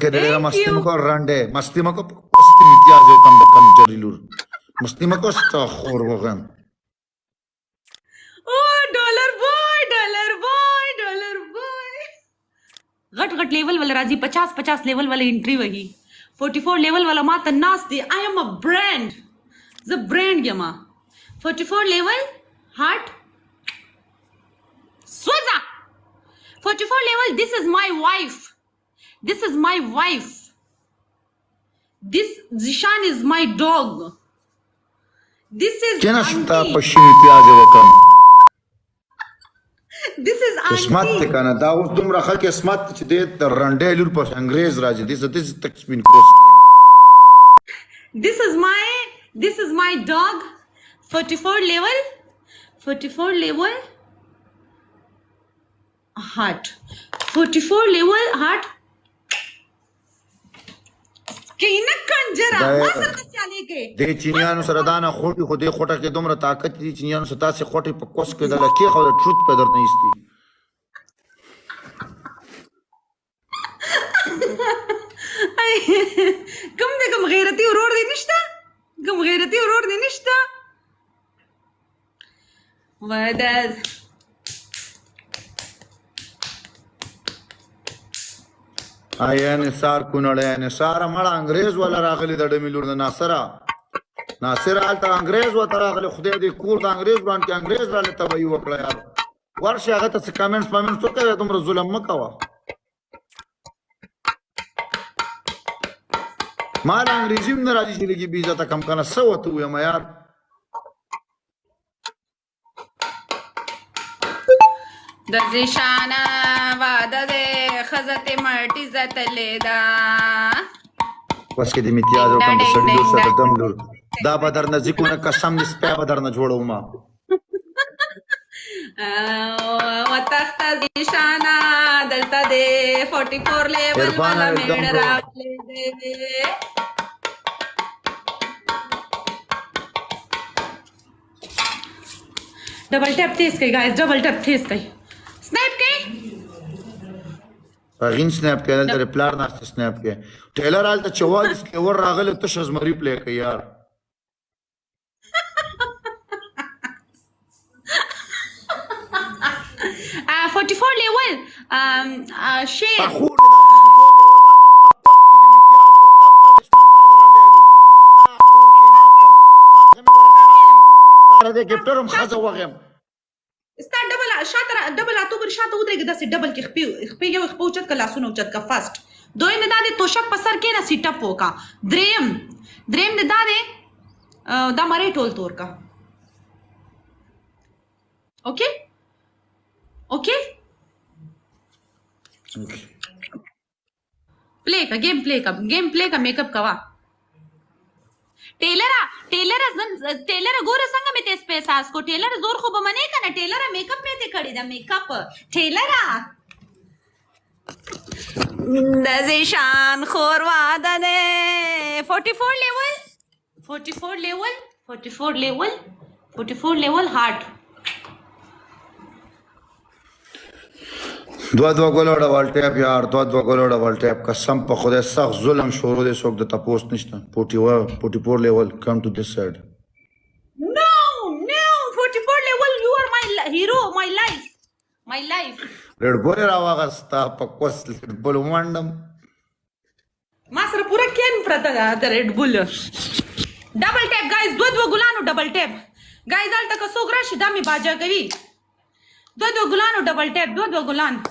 के डेरा मस्ती मको रंडे मस्ती मको पस्ती इतिहास कम जरीलूर मस्ती मको स्टोर वगन ओ डॉलर बॉय घट लेवल वाला राजी 50 लेवल वाला एंट्री वही 44 लेवल वाला मा त नास दे I am a brand the brand यमा 44 लेवल हार्ट Swaza 44 level this is my wife this Zishan is my dog this is केना शता auntie पश्चिमी प्याज वकन this is किस्मत auntie kana da us dumra khal किस्मत च दे द रंडे लूर पर अंग्रेज राज दिस तकस्मिन coast this is my dog 44 level heart 44 level heart کینا کنجرا ما سره چالي کې د چینیانو سره دانه خوټي خو دې خوټه کې دومره طاقت دي چینیانو سره تاسو خوټي په کوس کې د لکه خو د ټروت په در نه ایستي کم غیرتی ورور دی نشته وداز آیا نثار کونړی نثار مړه انګريز ولا راغلی د ډملور د ناصر حالت انګريز و تر راغلی خدای دې کور د انګريز باندې کې انګريز را لته وی وکړه یار ورشه هغه ته کمنټس وکړه تم ظلم مکوا مال انګريزي نه راځي چې لګي بي عزت کم کنه سو ته یم یار د زیشانا واده ده خزت مرټی زت لیدا بس کې د امتیاز او کم د سړي لور سره دم لور دا بدر نه ځکونه قسم دې سپیا بدر نه جوړو ما وتخت زیشانا دلته ده 44 لیول والا میډ راغلی ده ډبل ټیپ تیز کوي गाइस ډبل ټیپ تیز کوي स्नैप के غین سنیپ کې دلته پلار نه سنیپ کې ټیلر حالت 44 کې ور راغله ته شزمری پلی کوي یار 44 لیول شیر خور دا 44 لیول واجب په پس کې د امتیاز او کم پنشمنت درانډېلو تا خور کې ماته مې ګور خرابي ستاره دې ګفټرم خزه وغم ستا ډبل اتو پر شاته ودرېږي داسې ډبل کې خپې یو خپې اوچت کا لاسونه اوچت کا فاست دوی نه دا د توشک په سر کې نه سیټ اپ وکا دریم نه دا مری ټول تور کا اوکے गेम प्ले का मेकअप कवा टेलर गोर संग में तेज पैसास को टेलर जोर खूब मने का ना टेलर मेकअप में ते खड़ी दा मेकअप टेलर दजिशान खोरवा दने 44 लेवल हार्ट دو ګولوړه والټیپ یار دو ګولوړه والټیپ قسم په خدای سخت ظلم شروع دي څوک د تپوس نشته 44 لیول کم ټو دس سایډ No 44 level you are my hero my life ریډ بول راوغستا په کوس ریډ بول وانډم ما سره پورا کین پرته دا ریډ بول ډبل ټیپ गाइस دو ګلانو ډبل ټیپ गाइस الته که څوک راشي دا می باجا کوي دو ګلانو ډبل ټیپ دو ګلان